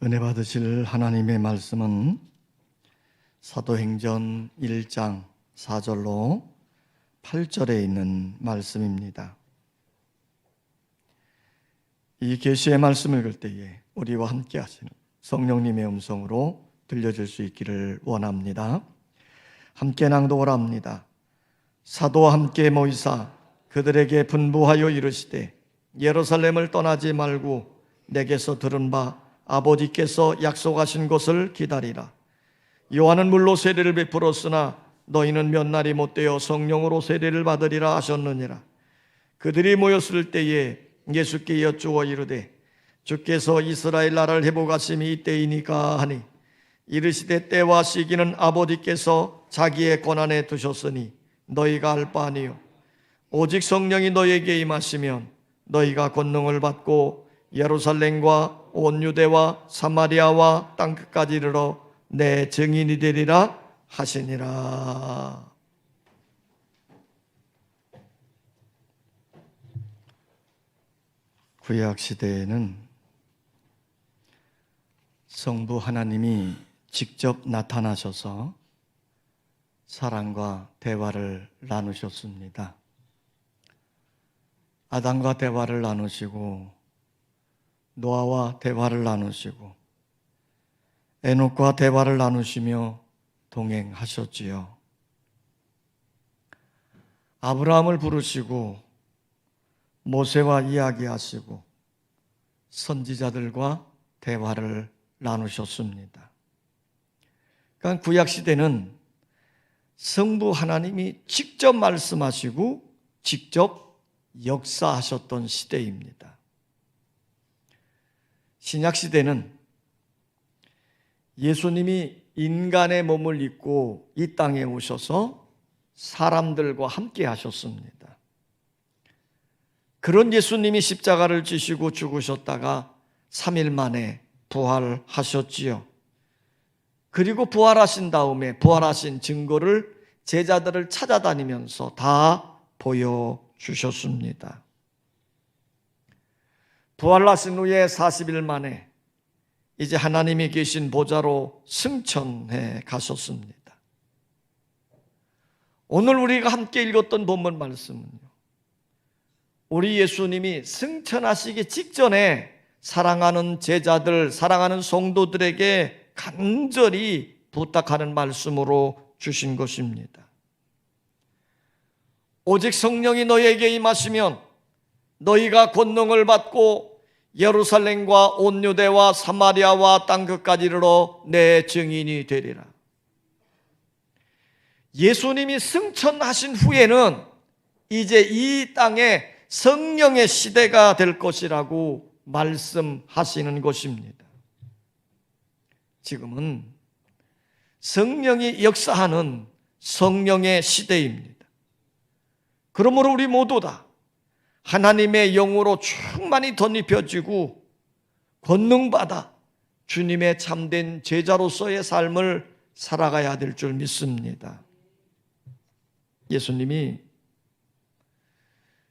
은혜 받으실 하나님의 말씀은 사도행전 1장 4절로 8절에 있는 말씀입니다. 이 계시의 말씀을 읽을 때에 우리와 함께 하시는 성령님의 음성으로 들려줄 수 있기를 원합니다. 함께 낭독을 합니다. 사도와 함께 모이사 그들에게 분부하여 이르시되 예루살렘을 떠나지 말고 내게서 들은 바 아버지께서 약속하신 것을 기다리라. 요한은 물로 세례를 베풀었으나 너희는 몇 날이 못되어 성령으로 세례를 받으리라 하셨느니라. 그들이 모였을 때에 예수께 여쭈어 이르되 주께서 이스라엘 나라를 회복하심이 이때이니까 하니 이르시되 때와 시기는 아버지께서 자기의 권한에 두셨으니 너희가 알 바 아니요 오직 성령이 너희에게 임하시면 너희가 권능을 받고 예루살렘과 온 유대와 사마리아와 땅끝까지 이르러 내 증인이 되리라 하시니라. 구약 시대에는 성부 하나님이 직접 나타나셔서 사람과 대화를 나누셨습니다. 아담과 대화를 나누시고 노아와 대화를 나누시고 에녹과 대화를 나누시며 동행하셨지요. 아브라함을 부르시고 모세와 이야기하시고 선지자들과 대화를 나누셨습니다. 그러니까 구약시대는 성부 하나님이 직접 말씀하시고 직접 역사하셨던 시대입니다. 신약시대는 예수님이 인간의 몸을 입고 이 땅에 오셔서 사람들과 함께 하셨습니다. 그런 예수님이 십자가를 지시고 죽으셨다가 3일 만에 부활하셨지요. 그리고 부활하신 다음에 부활하신 증거를 제자들을 찾아다니면서 다 보여주셨습니다. 부활하신 후에 40일 만에 이제 하나님이 계신 보좌로 승천해 가셨습니다. 오늘 우리가 함께 읽었던 본문 말씀은요, 우리 예수님이 승천하시기 직전에 사랑하는 제자들, 사랑하는 성도들에게 간절히 부탁하는 말씀으로 주신 것입니다. 오직 성령이 너희에게 임하시면 너희가 권능을 받고 예루살렘과 온 유대와 사마리아와 땅끝까지 이르러 내 증인이 되리라. 예수님이 승천하신 후에는 이제 이 땅에 성령의 시대가 될 것이라고 말씀하시는 것입니다. 지금은 성령이 역사하는 성령의 시대입니다. 그러므로 우리 모두 다 하나님의 영으로 충만히 덧입혀지고 권능받아 주님의 참된 제자로서의 삶을 살아가야 될 줄 믿습니다. 예수님이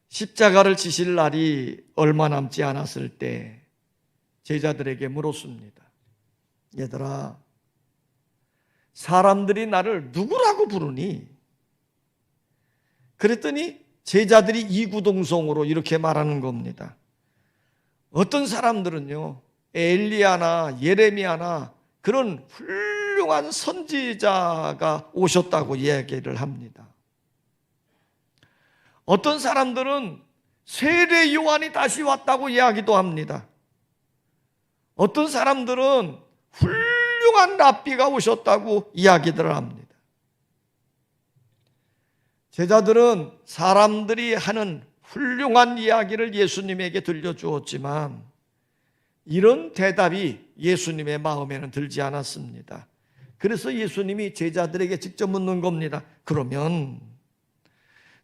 십자가를 지실 날이 얼마 남지 않았을 때 제자들에게 물었습니다. 얘들아, 사람들이 나를 누구라고 부르니? 그랬더니 제자들이 이구동성으로 이렇게 말하는 겁니다. 어떤 사람들은요, 엘리야나 예레미야나 그런 훌륭한 선지자가 오셨다고 이야기를 합니다. 어떤 사람들은 세례 요한이 다시 왔다고 이야기도 합니다. 어떤 사람들은 훌륭한 랍비가 오셨다고 이야기들을 합니다. 제자들은 사람들이 하는 훌륭한 이야기를 예수님에게 들려주었지만 이런 대답이 예수님의 마음에는 들지 않았습니다. 그래서 예수님이 제자들에게 직접 묻는 겁니다. 그러면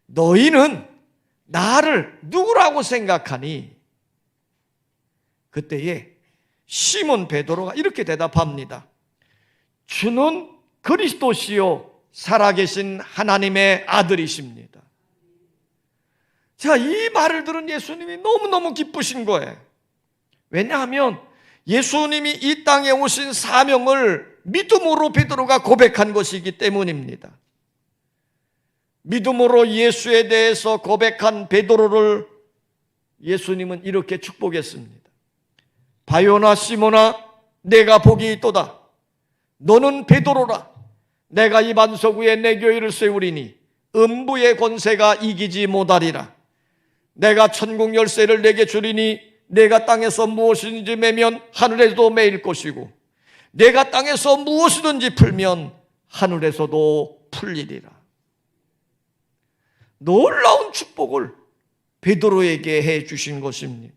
너희는 나를 누구라고 생각하니? 그때에 시몬 베드로가 이렇게 대답합니다. 주는 그리스도시요 살아계신 하나님의 아들이십니다. 자, 이 말을 들은 예수님이 너무너무 기쁘신 거예요. 왜냐하면 예수님이 이 땅에 오신 사명을 믿음으로 베드로가 고백한 것이기 때문입니다. 믿음으로 예수에 대해서 고백한 베드로를 예수님은 이렇게 축복했습니다. 바요나 시몬아, 내가 복이 있도다. 너는 베드로라. 내가 이 반석 위에 내 교회를 세우리니 음부의 권세가 이기지 못하리라. 내가 천국 열쇠를 내게 주리니 내가 땅에서 무엇이든지 매면 하늘에도 매일 것이고 내가 땅에서 무엇이든지 풀면 하늘에서도 풀리리라. 놀라운 축복을 베드로에게 해 주신 것입니다.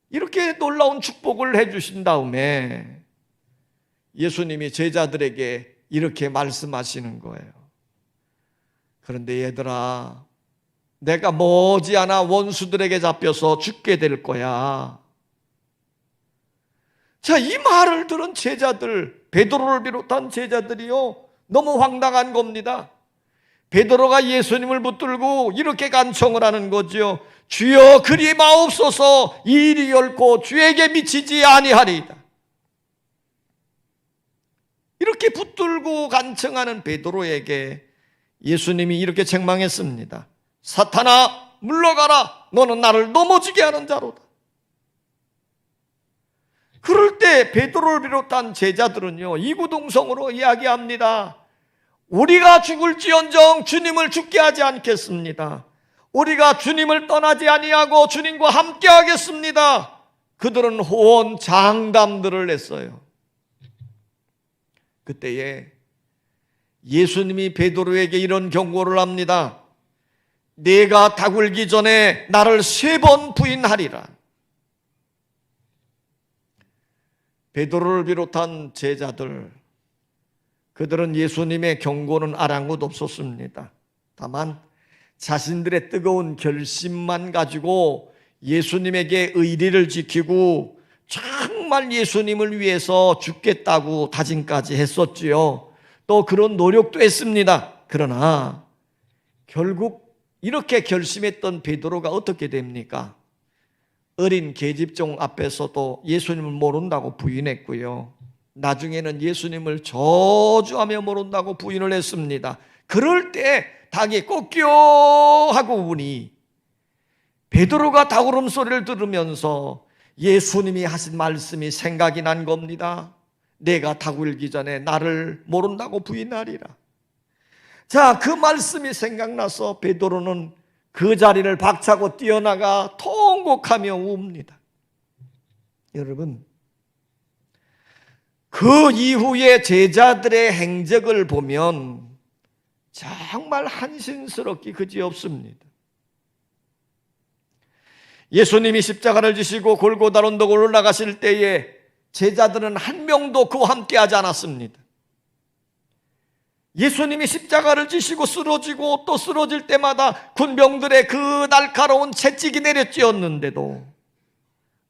이렇게 놀라운 축복을 해 주신 다음에 예수님이 제자들에게 이렇게 말씀하시는 거예요. 그런데 얘들아, 내가 머지않아 원수들에게 잡혀서 죽게 될 거야. 자, 이 말을 들은 제자들, 베드로를 비롯한 제자들이요, 너무 황당한 겁니다. 베드로가 예수님을 붙들고 이렇게 간청을 하는 거죠. 주여 그리 마옵소서, 이 일이 결코 주에게 미치지 아니하리이다. 이렇게 붙들고 간청하는 베드로에게 예수님이 이렇게 책망했습니다. 사탄아, 물러가라. 너는 나를 넘어지게 하는 자로다. 그럴 때 베드로를 비롯한 제자들은요, 이구동성으로 이야기합니다. 우리가 죽을지언정 주님을 죽게 하지 않겠습니다. 우리가 주님을 떠나지 아니하고 주님과 함께 하겠습니다. 그들은 호언장담들을 했어요. 그때에 예수님이 베드로에게 이런 경고를 합니다. 네가 닭울기 전에 나를 3번 부인하리라. 베드로를 비롯한 제자들, 그들은 예수님의 경고는 아랑곳 없었습니다. 다만 자신들의 뜨거운 결심만 가지고 예수님에게 의리를 지키고 정말 예수님을 위해서 죽겠다고 다짐까지 했었지요. 또 그런 노력도 했습니다. 그러나 결국 이렇게 결심했던 베드로가 어떻게 됩니까? 어린 계집종 앞에서도 예수님을 모른다고 부인했고요. 나중에는 예수님을 저주하며 모른다고 부인을 했습니다. 그럴 때 닭이 꼬끼요 하고 우니 베드로가 닭 울음소리를 들으면서 예수님이 하신 말씀이 생각이 난 겁니다. 내가 닭 울기 전에 나를 모른다고 부인하리라. 자, 그 말씀이 생각나서 베드로는 그 자리를 박차고 뛰어나가 통곡하며 웁니다. 여러분, 그 이후에 제자들의 행적을 보면 정말 한심스럽기 그지없습니다. 예수님이 십자가를 지시고 골고다 언덕을 올라가실 때에 제자들은 한 명도 그와 함께하지 않았습니다. 예수님이 십자가를 지시고 쓰러지고 또 쓰러질 때마다 군병들의 그 날카로운 채찍이 내려쬐었는데도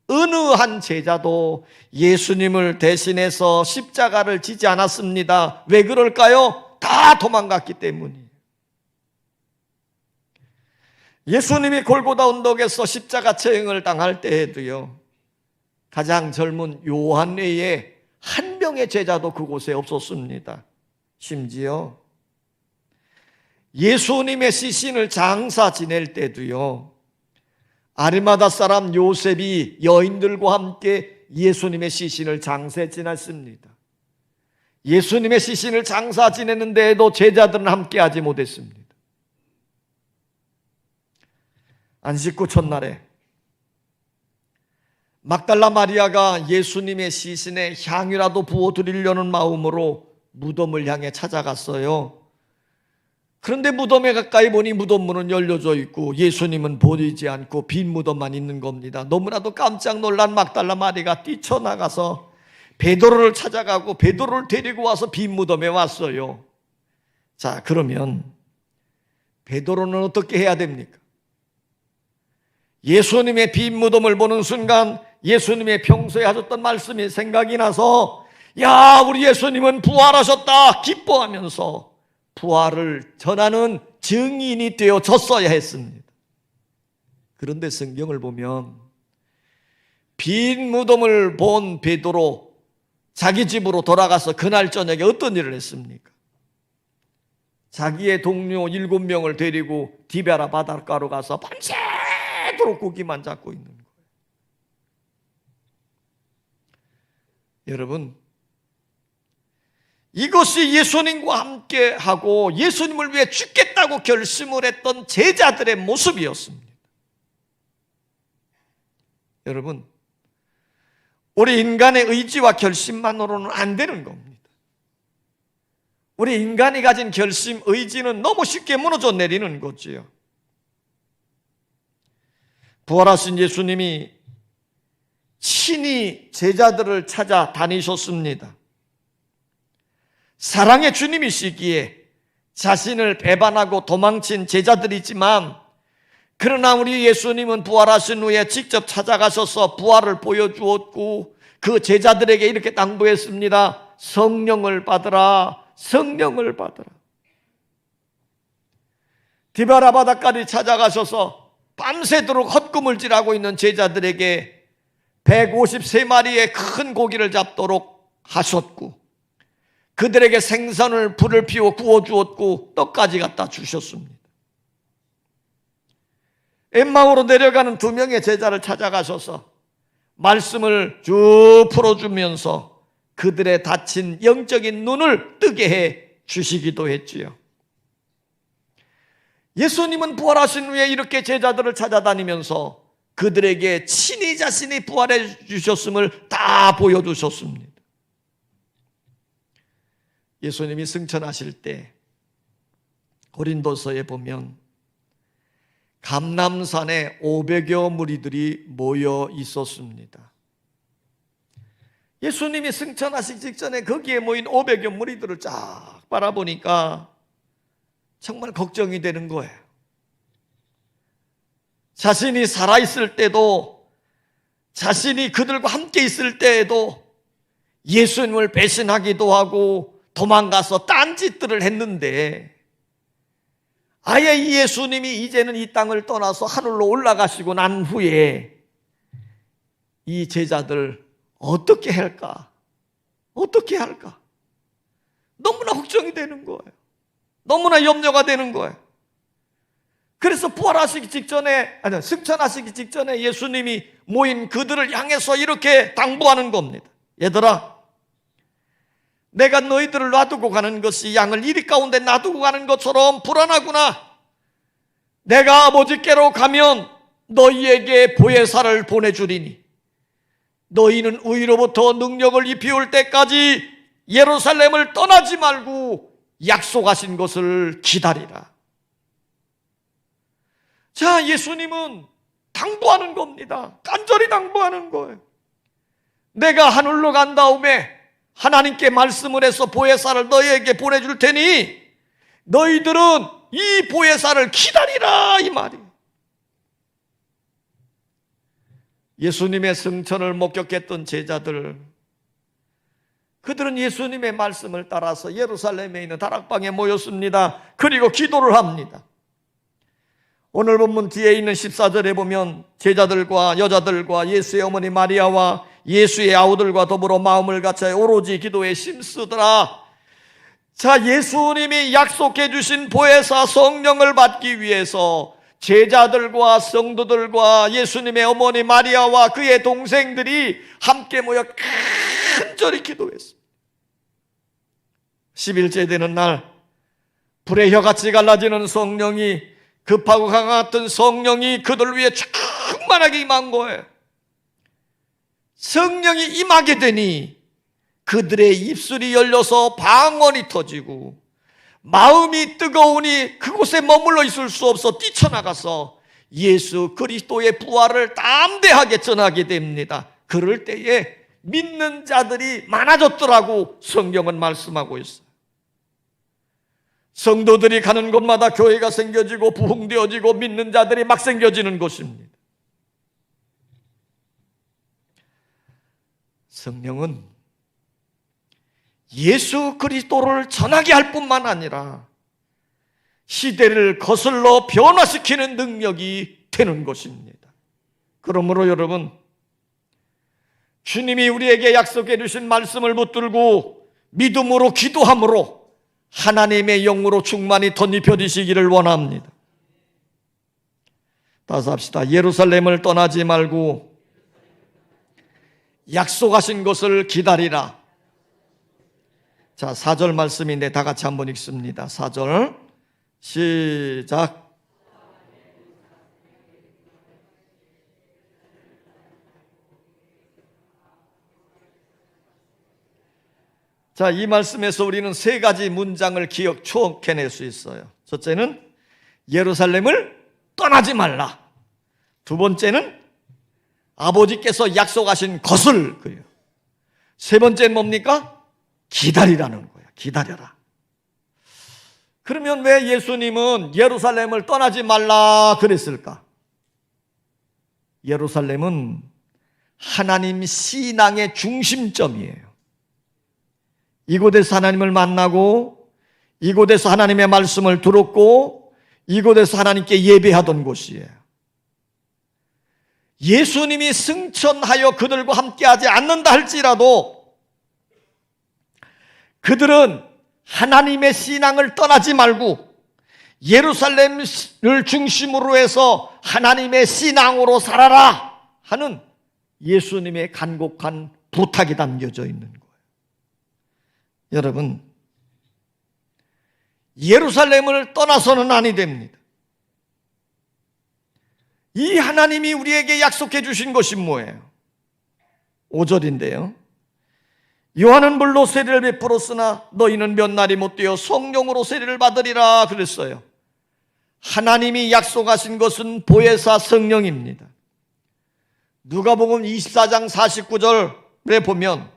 어느 한 제자도 예수님을 대신해서 십자가를 지지 않았습니다. 왜 그럴까요? 다 도망갔기 때문이에요. 예수님이 골고다 언덕에서 십자가 처형을 당할 때에도요, 가장 젊은 요한 외에 한 명의 제자도 그곳에 없었습니다. 심지어 예수님의 시신을 장사 지낼 때도요, 아리마다 사람 요셉이 여인들과 함께 예수님의 시신을 장사 지냈습니다. 예수님의 시신을 장사 지내는데도 제자들은 함께하지 못했습니다. 안식구 첫날에 막달라 마리아가 예수님의 시신에 향이라도 부어드리려는 마음으로 무덤을 향해 찾아갔어요. 그런데 무덤에 가까이 보니 무덤 문은 열려져 있고 예수님은 보이지 않고 빈 무덤만 있는 겁니다. 너무나도 깜짝 놀란 막달라 마리아가 뛰쳐나가서 베드로를 찾아가고 베드로를 데리고 와서 빈 무덤에 왔어요. 자, 그러면 베드로는 어떻게 해야 됩니까? 예수님의 빈 무덤을 보는 순간 예수님의 평소에 하셨던 말씀이 생각이 나서, 야, 우리 예수님은 부활하셨다 기뻐하면서 부활을 전하는 증인이 되어졌어야 했습니다. 그런데 성경을 보면 빈 무덤을 본 베드로 자기 집으로 돌아가서 그날 저녁에 어떤 일을 했습니까? 자기의 동료 7명을 데리고 디베라 바닷가로 가서 밤새도록 고기만 잡고 있는 거예요. 여러분, 이것이 예수님과 함께 하고 예수님을 위해 죽겠다고 결심을 했던 제자들의 모습이었습니다. 여러분, 우리 인간의 의지와 결심만으로는 안 되는 겁니다. 우리 인간이 가진 결심, 의지는 너무 쉽게 무너져 내리는 거지요. 부활하신 예수님이 친히 제자들을 찾아 다니셨습니다. 사랑의 주님이시기에 자신을 배반하고 도망친 제자들이지만, 그러나 우리 예수님은 부활하신 후에 직접 찾아가셔서 부활을 보여주었고 그 제자들에게 이렇게 당부했습니다. 성령을 받으라, 성령을 받으라. 디베라 바다까지 찾아가셔서 밤새도록 헛구물질하고 있는 제자들에게 153마리의 큰 고기를 잡도록 하셨고, 그들에게 생선을 불을 피워 구워주었고 떡까지 갖다 주셨습니다. 엠마오로 내려가는 2명의 제자를 찾아가셔서 말씀을 쭉 풀어주면서 그들의 닫힌 영적인 눈을 뜨게 해 주시기도 했지요. 예수님은 부활하신 후에 이렇게 제자들을 찾아다니면서 그들에게 친히 자신이 부활해 주셨음을 다 보여주셨습니다. 예수님이 승천하실 때 고린도서에 보면 감람산에 500여 무리들이 모여 있었습니다. 예수님이 승천하시기 직전에 거기에 모인 500여 무리들을 쫙 바라보니까 정말 걱정이 되는 거예요. 자신이 살아있을 때도, 자신이 그들과 함께 있을 때에도 예수님을 배신하기도 하고 도망가서 딴짓들을 했는데, 아예 이 예수님이 이제는 이 땅을 떠나서 하늘로 올라가시고 난 후에 이 제자들 어떻게 할까? 어떻게 할까? 너무나 걱정이 되는 거예요. 너무나 염려가 되는 거예요. 그래서 부활하시기 직전에, 승천하시기 직전에 예수님이 모인 그들을 향해서 이렇게 당부하는 겁니다. 얘들아, 내가 너희들을 놔두고 가는 것이 양을 이리 가운데 놔두고 가는 것처럼 불안하구나. 내가 아버지께로 가면 너희에게 보혜사를 보내주리니 너희는 위로부터 능력을 입히올 때까지 예루살렘을 떠나지 말고 약속하신 것을 기다리라. 자, 예수님은 당부하는 겁니다. 간절히 당부하는 거예요. 내가 하늘로 간 다음에 하나님께 말씀을 해서 보혜사를 너희에게 보내줄 테니 너희들은 이 보혜사를 기다리라, 이 말이에요. 예수님의 승천을 목격했던 제자들, 그들은 예수님의 말씀을 따라서 예루살렘에 있는 다락방에 모였습니다. 그리고 기도를 합니다. 오늘 본문 뒤에 있는 14절에 보면 제자들과 여자들과 예수의 어머니 마리아와 예수의 아우들과 더불어 마음을 같이 오로지 기도에 힘쓰더라. 자, 예수님이 약속해 주신 보혜사 성령을 받기 위해서 제자들과 성도들과 예수님의 어머니 마리아와 그의 동생들이 함께 모여 간절히 기도했습니다. 10일째 되는 날 불의 혀같이 갈라지는 성령이, 급하고 강한 성령이 그들 위해 충만하게 임한 거예요. 성령이 임하게 되니 그들의 입술이 열려서 방언이 터지고 마음이 뜨거우니 그곳에 머물러 있을 수 없어 뛰쳐나가서 예수 그리스도의 부활을 담대하게 전하게 됩니다. 그럴 때에 믿는 자들이 많아졌더라고 성경은 말씀하고 있어요. 성도들이 가는 곳마다 교회가 생겨지고 부흥되어지고 믿는 자들이 막 생겨지는 곳입니다. 성령은 예수 그리스도를 전하게 할 뿐만 아니라 시대를 거슬러 변화시키는 능력이 되는 것입니다. 그러므로 여러분, 주님이 우리에게 약속해 주신 말씀을 붙들고 믿음으로 기도함으로 하나님의 영으로 충만히 덧입혀지시기를 원합니다. 따라서 합시다. 예루살렘을 떠나지 말고 약속하신 것을 기다리라. 자, 4절 말씀인데 다 같이 한번 읽습니다. 4절 시작. 자, 이 말씀에서 우리는 세 가지 문장을 추억해낼 수 있어요. 첫째는 예루살렘을 떠나지 말라. 두 번째는 아버지께서 약속하신 것을 그래요. 세 번째는 뭡니까? 기다리라는 거예요. 기다려라. 그러면 왜 예수님은 예루살렘을 떠나지 말라 그랬을까? 예루살렘은 하나님 신앙의 중심점이에요. 이곳에서 하나님을 만나고 이곳에서 하나님의 말씀을 들었고 이곳에서 하나님께 예배하던 곳이에요. 예수님이 승천하여 그들과 함께하지 않는다 할지라도 그들은 하나님의 신앙을 떠나지 말고 예루살렘을 중심으로 해서 하나님의 신앙으로 살아라 하는 예수님의 간곡한 부탁이 담겨져 있는 거예요. 여러분, 예루살렘을 떠나서는 아니 됩니다. 이 하나님이 우리에게 약속해 주신 것이 뭐예요? 5절인데요. 요한은 물로 세례를 베풀었으나 너희는 몇 날이 못 되어 성령으로 세례를 받으리라 그랬어요. 하나님이 약속하신 것은 보혜사 성령입니다. 누가복음 24장 49절에 보면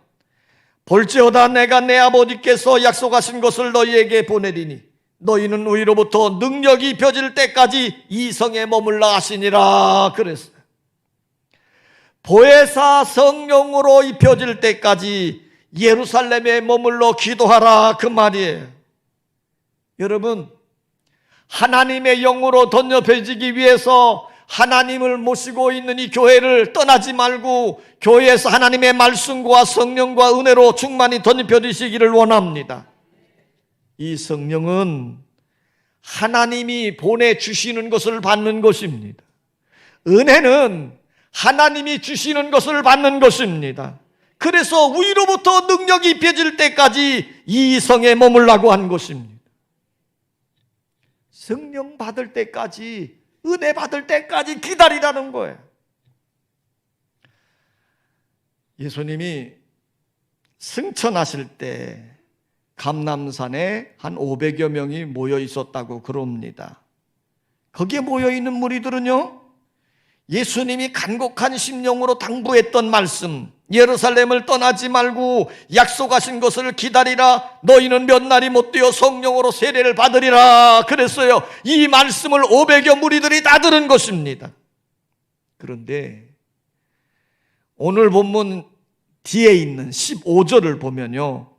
볼지어다 내가 내 아버지께서 약속하신 것을 너희에게 보내리니 너희는 위로부터 능력이 입혀질 때까지 이 성에 머물라 하시니라 그랬어요. 보혜사 성령으로 입혀질 때까지 예루살렘에 머물러 기도하라 그 말이에요. 여러분, 하나님의 영으로 덧입혀지기 위해서 하나님을 모시고 있는 이 교회를 떠나지 말고 교회에서 하나님의 말씀과 성령과 은혜로 충만히 덧입혀지시기를 원합니다. 이 성령은 하나님이 보내주시는 것을 받는 것입니다. 은혜는 하나님이 주시는 것을 받는 것입니다. 그래서 위로부터 능력이 입혀질 때까지 이 성에 머물라고 한 것입니다. 성령 받을 때까지, 은혜 받을 때까지 기다리라는 거예요. 예수님이 승천하실 때 감람산에 한 500여 명이 모여 있었다고 그럽니다. 거기에 모여 있는 무리들은요, 예수님이 간곡한 심령으로 당부했던 말씀, 예루살렘을 떠나지 말고 약속하신 것을 기다리라. 너희는 몇 날이 못 되어 성령으로 세례를 받으리라 그랬어요. 이 말씀을 500여 무리들이 다 들은 것입니다. 그런데 오늘 본문 뒤에 있는 15절을 보면요,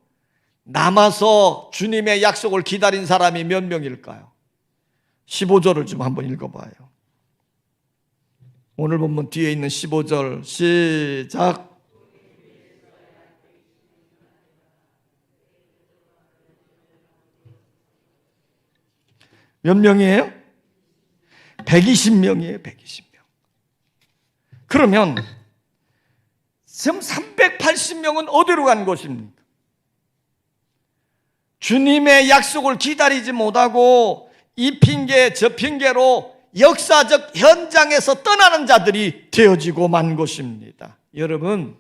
남아서 주님의 약속을 기다린 사람이 몇 명일까요? 15절을 좀 한번 읽어봐요. 오늘 본문 뒤에 있는 15절 시작. 몇 명이에요? 120명이에요. 120명. 그러면 지금 380명은 어디로 간 것입니까? 주님의 약속을 기다리지 못하고 이 핑계 저 핑계로 역사적 현장에서 떠나는 자들이 되어지고 만 것입니다. 여러분,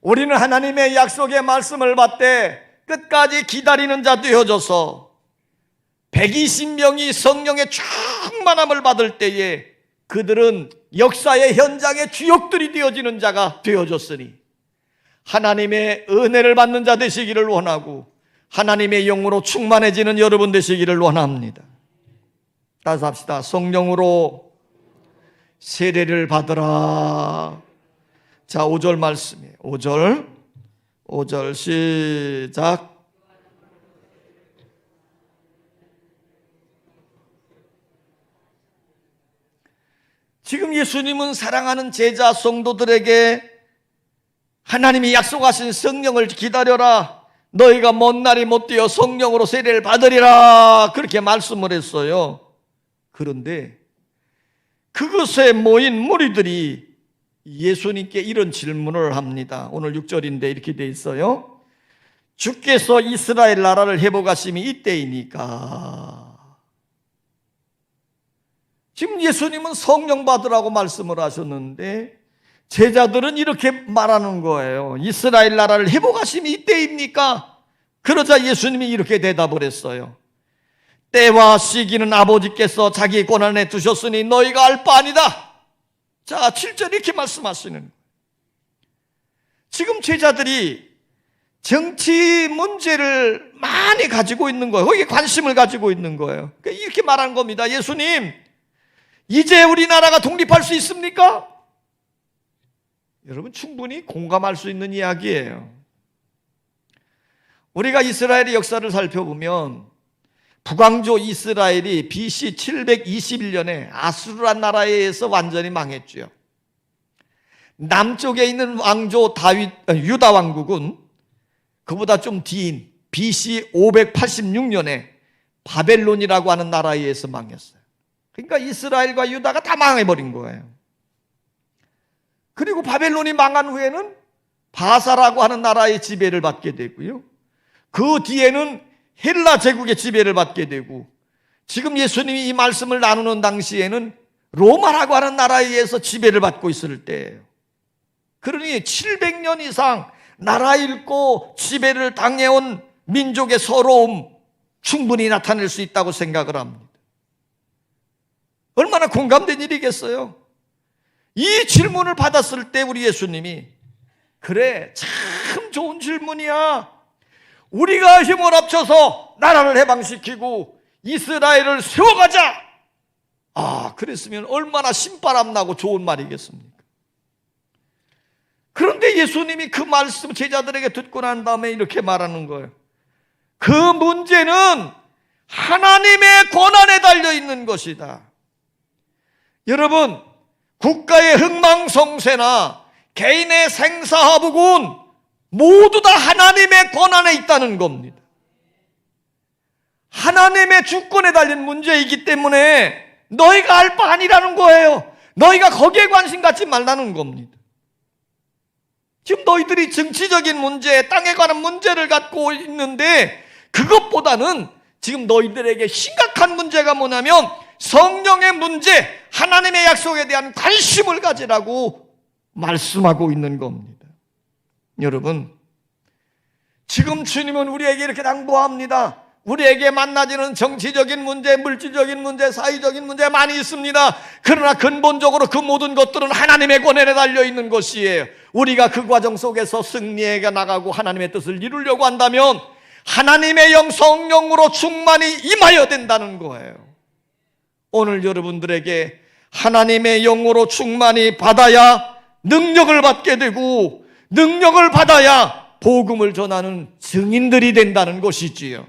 우리는 하나님의 약속의 말씀을 받되 끝까지 기다리는 자 되어져서 120명이 성령의 충만함을 받을 때에 그들은 역사의 현장의 주역들이 되어지는 자가 되어졌으니 하나님의 은혜를 받는 자 되시기를 원하고 하나님의 영으로 충만해지는 여러분 되시기를 원합니다. 따라서 합시다. 성령으로 세례를 받으라. 자, 5절 말씀이에요. 5절 시작. 지금 예수님은 사랑하는 제자 성도들에게 하나님이 약속하신 성령을 기다려라. 너희가 먼 날이 못되어 성령으로 세례를 받으리라. 그렇게 말씀을 했어요. 그런데 그것에 모인 무리들이 예수님께 이런 질문을 합니다. 오늘 6절인데 이렇게 돼 있어요. 주께서 이스라엘 나라를 회복하심이 이때이니까. 지금 예수님은 성령 받으라고 말씀을 하셨는데 제자들은 이렇게 말하는 거예요. 이스라엘 나라를 회복하심이 이때입니까? 그러자 예수님이 이렇게 대답을 했어요. 때와 시기는 아버지께서 자기 권한에 두셨으니 너희가 알 바 아니다. 자, 7절 이렇게 말씀하시는 거예요. 지금 제자들이 정치 문제를 많이 가지고 있는 거예요. 거기에 관심을 가지고 있는 거예요. 이렇게 말하는 겁니다. 예수님, 이제 우리나라가 독립할 수 있습니까? 여러분, 충분히 공감할 수 있는 이야기예요. 우리가 이스라엘의 역사를 살펴보면 북왕조 이스라엘이 BC 721년에 아수르란 나라에 의해서 완전히 망했죠. 남쪽에 있는 왕조 유다 왕국은 그보다 좀 뒤인 BC 586년에 바벨론이라고 하는 나라에 의해서 망했어요. 그러니까 이스라엘과 유다가 다 망해버린 거예요. 그리고 바벨론이 망한 후에는 바사라고 하는 나라의 지배를 받게 되고요. 그 뒤에는 헬라 제국의 지배를 받게 되고, 지금 예수님이 이 말씀을 나누는 당시에는 로마라고 하는 나라에 의해서 지배를 받고 있을 때예요. 그러니 700년 이상 나라 잃고 지배를 당해온 민족의 서러움 충분히 나타낼 수 있다고 생각을 합니다. 얼마나 공감된 일이겠어요? 이 질문을 받았을 때 우리 예수님이, 그래, 참 좋은 질문이야. 우리가 힘을 합쳐서 나라를 해방시키고 이스라엘을 세워가자. 아, 그랬으면 얼마나 신바람 나고 좋은 말이겠습니까? 그런데 예수님이 그 말씀 제자들에게 듣고 난 다음에 이렇게 말하는 거예요. 그 문제는 하나님의 권한에 달려 있는 것이다. 여러분, 국가의 흥망성쇠나 개인의 생사화복은 모두 다 하나님의 권한에 있다는 겁니다. 하나님의 주권에 달린 문제이기 때문에 너희가 알 바 아니라는 거예요. 너희가 거기에 관심 갖지 말라는 겁니다. 지금 너희들이 정치적인 문제, 땅에 관한 문제를 갖고 있는데, 그것보다는 지금 너희들에게 심각한 문제가 뭐냐면 성령의 문제, 하나님의 약속에 대한 관심을 가지라고 말씀하고 있는 겁니다. 여러분, 지금 주님은 우리에게 이렇게 당부합니다. 우리에게 만나지는 정치적인 문제, 물질적인 문제, 사회적인 문제 많이 있습니다. 그러나 근본적으로 그 모든 것들은 하나님의 권한에 달려있는 것이에요. 우리가 그 과정 속에서 승리해 나가고 하나님의 뜻을 이루려고 한다면 하나님의 영 성령으로 충만히 임하여야 된다는 거예요. 오늘 여러분들에게 하나님의 영으로 충만히 받아야 능력을 받게 되고, 능력을 받아야 복음을 전하는 증인들이 된다는 것이지요.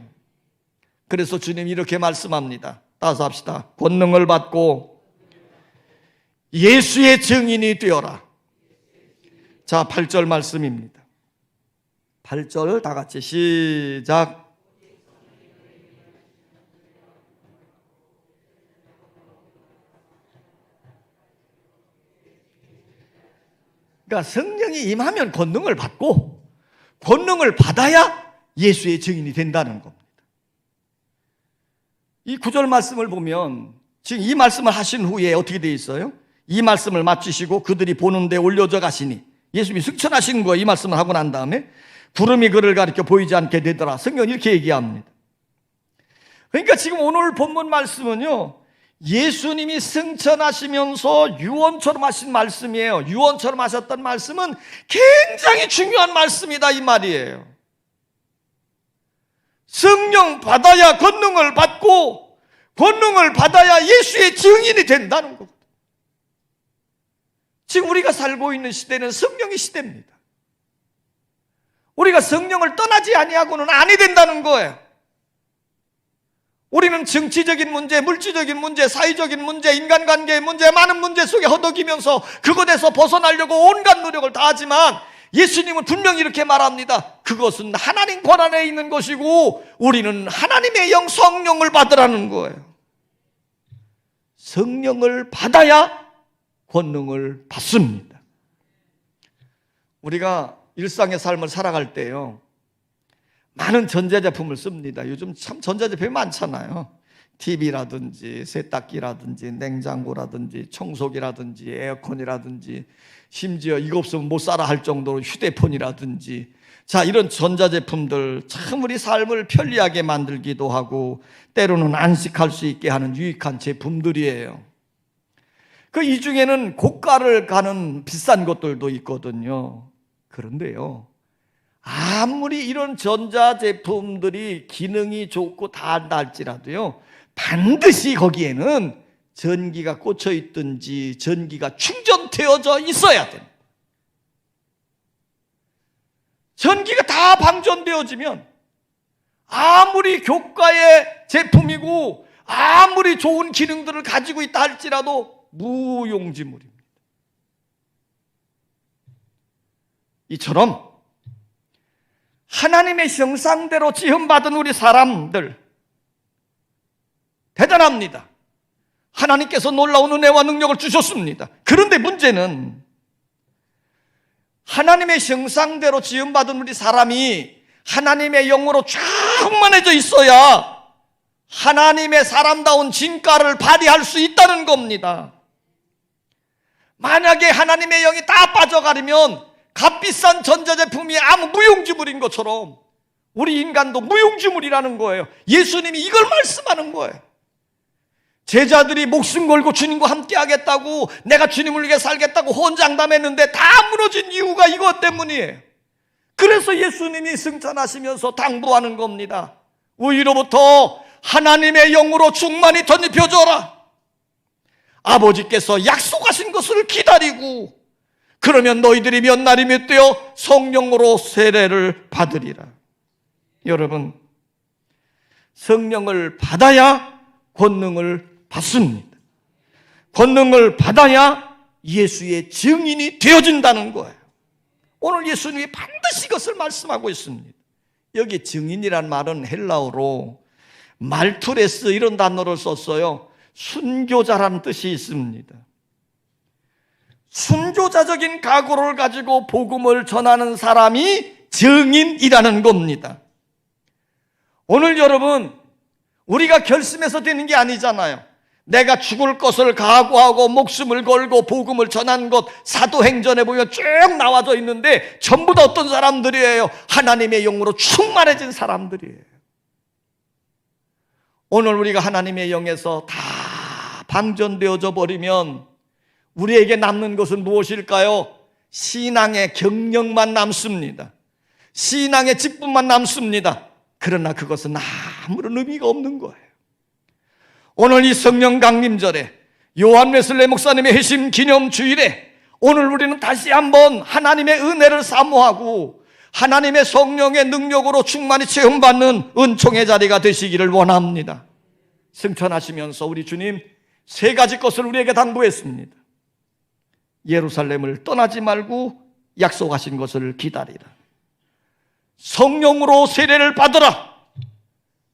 그래서 주님 이렇게 말씀합니다. 따라서 합시다. 권능을 받고 예수의 증인이 되어라. 자, 8절 말씀입니다. 8절 다 같이 시작. 그러니까 성령이 임하면 권능을 받고, 권능을 받아야 예수의 증인이 된다는 겁니다. 이 9절 말씀을 보면 지금 이 말씀을 하신 후에 어떻게 되어 있어요? 이 말씀을 마치시고 그들이 보는 데 올려져 가시니, 예수님이 승천하신 거예요. 이 말씀을 하고 난 다음에 구름이 그를 가리켜 보이지 않게 되더라. 성경은 이렇게 얘기합니다. 그러니까 지금 오늘 본문 말씀은요, 예수님이 승천하시면서 유언처럼 하신 말씀이에요. 유언처럼 하셨던 말씀은 굉장히 중요한 말씀이다 이 말이에요. 성령 받아야 권능을 받고, 권능을 받아야 예수의 증인이 된다는 겁니다. 지금 우리가 살고 있는 시대는 성령의 시대입니다. 우리가 성령을 떠나지 아니하고는 아니 된다는 거예요. 우리는 정치적인 문제, 물질적인 문제, 사회적인 문제, 인간관계의 문제, 많은 문제 속에 허덕이면서 그것에서 벗어나려고 온갖 노력을 다하지만 예수님은 분명히 이렇게 말합니다. 그것은 하나님 권한에 있는 것이고 우리는 하나님의 영 성령을 받으라는 거예요. 성령을 받아야 권능을 받습니다. 우리가 일상의 삶을 살아갈 때요, 많은 전자제품을 씁니다. 요즘 참 전자제품이 많잖아요. TV라든지 세탁기라든지 냉장고라든지 청소기라든지 에어컨이라든지 심지어 이거 없으면 못 살아 할 정도로 휴대폰이라든지, 자, 이런 전자제품들 참 우리 삶을 편리하게 만들기도 하고 때로는 안식할 수 있게 하는 유익한 제품들이에요. 그 이 중에는 고가를 가는 비싼 것들도 있거든요. 그런데요, 아무리 이런 전자제품들이 기능이 좋고 다 한다 할지라도요, 반드시 거기에는 전기가 꽂혀 있든지 전기가 충전되어져 있어야 됩니다. 전기가 다 방전되어지면 아무리 교가의 제품이고 아무리 좋은 기능들을 가지고 있다 할지라도 무용지물입니다. 이처럼 하나님의 형상대로 지음받은 우리 사람들 대단합니다. 하나님께서 놀라운 은혜와 능력을 주셨습니다. 그런데 문제는 하나님의 형상대로 지음받은 우리 사람이 하나님의 영으로 충만해져 있어야 하나님의 사람다운 진가를 발휘할 수 있다는 겁니다. 만약에 하나님의 영이 다 빠져가려면 값비싼 전자제품이 아무 무용지물인 것처럼 우리 인간도 무용지물이라는 거예요. 예수님이 이걸 말씀하는 거예요. 제자들이 목숨 걸고 주님과 함께 하겠다고, 내가 주님을 위해 살겠다고 헌장담했는데 다 무너진 이유가 이것 때문이에요. 그래서 예수님이 승천하시면서 당부하는 겁니다. 위로부터 하나님의 영으로 충만히 덧입혀져라. 아버지께서 약속하신 것을 기다리고, 그러면 너희들이 몇 날이 몇 되어 성령으로 세례를 받으리라. 여러분, 성령을 받아야 권능을 받습니다. 권능을 받아야 예수의 증인이 되어진다는 거예요. 오늘 예수님이 반드시 이것을 말씀하고 있습니다. 여기 증인이란 말은 헬라어로 말투레스 이런 단어를 썼어요. 순교자라는 뜻이 있습니다. 순교자적인 각오를 가지고 복음을 전하는 사람이 증인이라는 겁니다. 오늘 여러분, 우리가 결심해서 되는 게 아니잖아요. 내가 죽을 것을 각오하고 목숨을 걸고 복음을 전한 것 사도행전에 보면 쭉 나와져 있는데 전부 다 어떤 사람들이에요? 하나님의 영으로 충만해진 사람들이에요. 오늘 우리가 하나님의 영에서 다 방전되어져 버리면 우리에게 남는 것은 무엇일까요? 신앙의 경력만 남습니다. 신앙의 직분만 남습니다. 그러나 그것은 아무런 의미가 없는 거예요. 오늘 이 성령 강림절에 요한 웨슬레 목사님의 회심 기념 주일에 오늘 우리는 다시 한번 하나님의 은혜를 사모하고 하나님의 성령의 능력으로 충만히 체험받는 은총의 자리가 되시기를 원합니다. 승천하시면서 우리 주님 세 가지 것을 우리에게 당부했습니다. 예루살렘을 떠나지 말고 약속하신 것을 기다리라. 성령으로 세례를 받으라.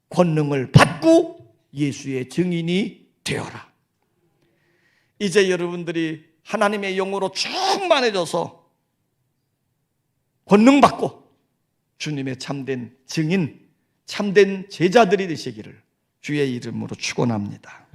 권능을 받고 예수의 증인이 되어라. 이제 여러분들이 하나님의 영으로 충만해져서 권능 받고 주님의 참된 증인, 참된 제자들이 되시기를 주의 이름으로 축원합니다.